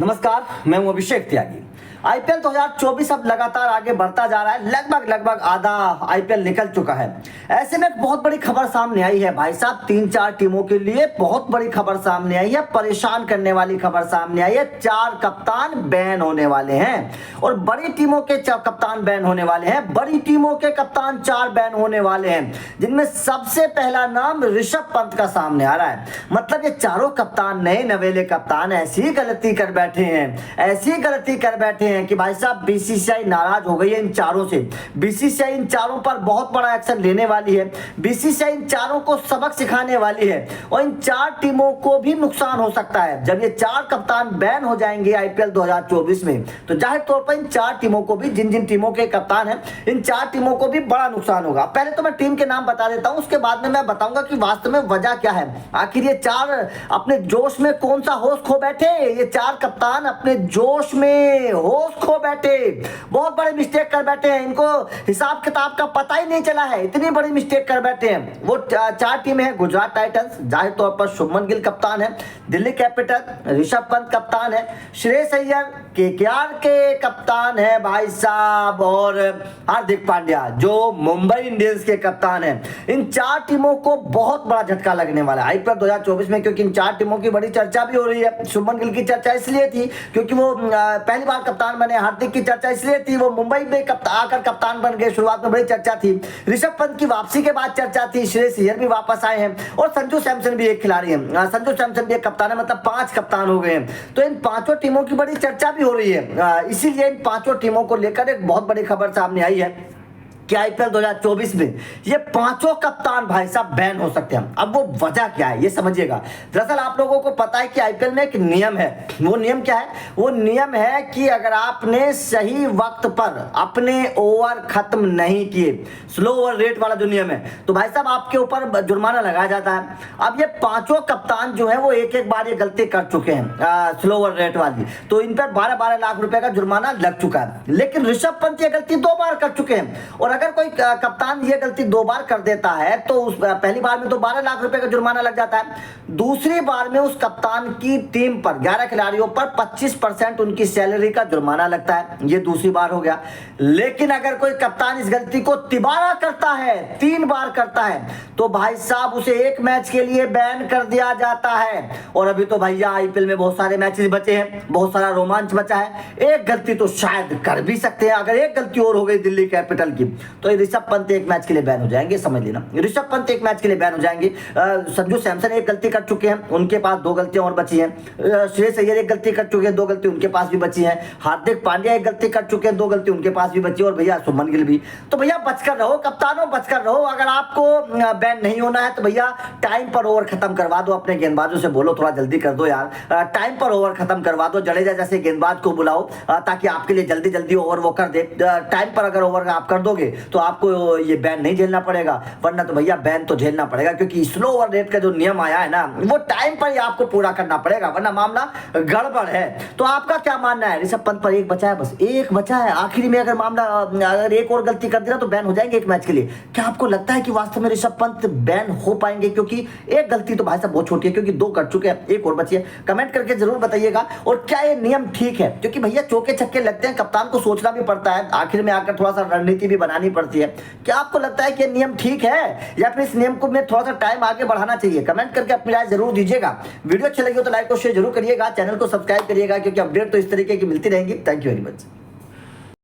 नमस्कार, मैं हूं अभिषेक त्यागी। आईपीएल 2024 अब लगातार आगे बढ़ता जा रहा है। लगभग आधा आईपीएल निकल चुका है। ऐसे में एक बहुत बड़ी खबर सामने आई है भाई साहब, 3-4 टीमों के लिए बहुत बड़ी खबर सामने आई है, परेशान करने वाली खबर सामने आई है। 4 कप्तान बैन होने वाले हैं और बड़ी टीमों के कप्तान बैन होने वाले हैं। बड़ी टीमों के कप्तान 4 बैन होने वाले हैं, जिनमें सबसे पहला नाम ऋषभ पंत का सामने आ रहा है। मतलब ये चारों कप्तान नए नवेले कप्तान ऐसी गलती कर बैठे हैं कि भाई साहब बीसीसीआई नाराज हो गई है इन चारों से। बीसीसीआई इन चारों पर बहुत बड़ा एक्शन लेने वाली है। बीसीसीआई इन चारों को सबक सिखाने वाली है और इन 4 टीमों को भी नुकसान हो सकता है। जब ये 4 कप्तान बैन हो जाएंगे आईपीएल 2024 में, तो जाहिर तौर पर इन 4 टीमों को भी, जिन टीमों के कप्तान हैं, इन 4 टीमों को भी बड़ा नुकसान होगा। पहले तो मैं टीम के नाम बता देता हूं, उसके बाद में मैं बताऊंगा कि वास्तव में वजह क्या है। आखिर ये 4 अपने जोश में कौन सा होश खो बैठे। ये 4 कप्तान अपने जोश में होश खो बैठे, बहुत बड़े मिस्टेक कर बैठे हैं। इनको हिसाब किताब का पता ही नहीं चला है, इतनी बड़ी मिस्टेक कर बैठे हैं। वो 4 टीमें हैं। गुजरात टाइटंस, जाहिर तौर पर शुभमन गिल कप्तान है। दिल्ली कैपिटल, ऋषभ पंत कप्तान है। श्रेयस अय्यर केकेआर के कप्तान है भाई साहब, और हार्दिक पांड्या जो मुंबई इंडियंस के कप्तान है। इन 4 टीमों को बहुत बड़ा झटका लगने वाला है आईपीएल 2024 में, क्योंकि इन 4 टीमों की बड़ी चर्चा भी हो रही है। शुभमन गिल की चर्चा इसलिए थी क्योंकि वो पहली बार कप्तान बने। हार्दिक की चर्चा इसलिए थी, वो मुंबई में आकर कप्तान बन गए, शुरुआत में बड़ी चर्चा थी। ऋषभ पंत की वापसी के बाद चर्चा थी। श्रेयस अय्यर भी वापस आए हैं और संजू सैमसन भी एक खिलाड़ी है। संजू सैमसन भी एक कप्तान है, मतलब 5 कप्तान हो गए हैं। तो इन 5 टीमों की बड़ी चर्चा भी हो रही है। इसीलिए इन 5 टीमों को लेकर एक बहुत बड़ी खबर सामने आई है कि आईपीएल 2024 में ये 5 कप्तान भाई साहब बैन हो सकते हैं। अब वो वजह क्या है ये समझिएगा। दरअसल आप लोगों को पता है कि आईपीएल में एक नियम है। वो नियम क्या है? वो नियम है कि अगर आपने सही वक्त पर अपने ओवर खत्म नहीं किए, स्लो ओवर रेट वाला जो नियम है, तो भाई साहब आपके ऊपर जुर्माना लगाया जाता है। अब ये 5 कप्तान जो है वो एक बार ये गलती कर चुके हैं स्लो ओवर रेट वाली, तो इन पर 12-12 लाख रुपए का जुर्माना लग चुका है। लेकिन ऋषभ पंत ये गलती 2 बार कर चुके हैं, और अगर कोई कप्तान ये गलती 2 बार कर देता है तो उस पहली बार में तो 12 लाख रुपए का जुर्माना लग जाता है। दूसरी बार में उस कप्तान की टीम पर 11 खिलाड़ियों पर 25% उनकी सैलरी का जुर्माना लगता है। ये दूसरी बार हो गया। लेकिन अगर कोई कप्तान इस गलती को तिबारा करता है, 3 बार करता है, तो भाई साहब उसे 1 मैच के लिए बैन कर दिया जाता है। और अभी तो भैया आईपीएल में बहुत सारे मैचेस बचे हैं, बहुत सारा रोमांच बचा है। एक गलती तो शायद कर भी सकते हैं। अगर एक गलती और हो गई दिल्ली कैपिटल की, तो ऋषभ पंत 1 मैच के लिए बैन हो जाएंगे, समझ लेना। ऋषभ पंत 1 मैच के लिए बैन हो जाएंगे। संजू सैमसन 1 गलती कर चुके हैं, उनके पास 2 गलतियां और बची हैं। श्रेयस अय्यर 1 गलती कर चुके हैं, 2 गलती उनके पास भी बची हैं। हार्दिक पांड्या 1 गलती कर चुके हैं, 2 गलती उनके पास भी बची, और भैया शुभमन गिल भी। तो भैया बचकर रहो कप्तानों, बचकर रहो। अगर आपको बैन नहीं होना है तो भैया टाइम पर ओवर खत्म करवा दो। अपने गेंदबाजों से बोलो थोड़ा जल्दी कर दो यार, टाइम पर ओवर खत्म करवा दो। जडेजा जैसे गेंदबाज को बुलाओ ताकि आपके लिए जल्दी जल्दी ओवर वो कर दे। टाइम पर अगर ओवर आप कर दोगे तो आपको ये बैन नहीं झेलना पड़ेगा, वरना तो भैया बैन तो झेलना पड़ेगा, क्योंकि स्लो ओवर रेट का जो नियम आया है ना, वो टाइम पर ही आपको पूरा करना पड़ेगा, वरना मामला गड़बड़ है। तो आपका क्या मानना है? ऋषभ पंत पर 1 बचा है, बस 1 बचा है। आखिरी में अगर मामला, अगर 1 और गलती कर देना तो बैन हो जाएंगे 1 मैच के लिए। क्या आपको लगता है कि वास्तव में ऋषभ पंत बैन हो पाएंगे? क्योंकि 1 गलती तो भाई साहब बहुत छोटी है, क्योंकि 2 कर चुके हैं, 1 और बची है। कमेंट करके जरूर बताइएगा। और क्या ये नियम ठीक है? क्योंकि भैया चौके छक्के लगते हैं, कप्तान को सोचना भी पड़ता है, आखिर में आकर थोड़ा सा रणनीति भी बनानी पड़ती है। क्या आपको लगता है कि ये नियम ठीक है, या फिर इस नियम को में थोड़ा सा टाइम आगे बढ़ाना चाहिए? कमेंट करके अपनी राय जरूर दीजिएगा। वीडियो अच्छी लगी हो तो लाइक और शेयर जरूर करिएगा, चैनल को सब्सक्राइब करिएगा, क्योंकि अपडेट तो इस तरीके की मिलती रहेंगी। Thank you very much.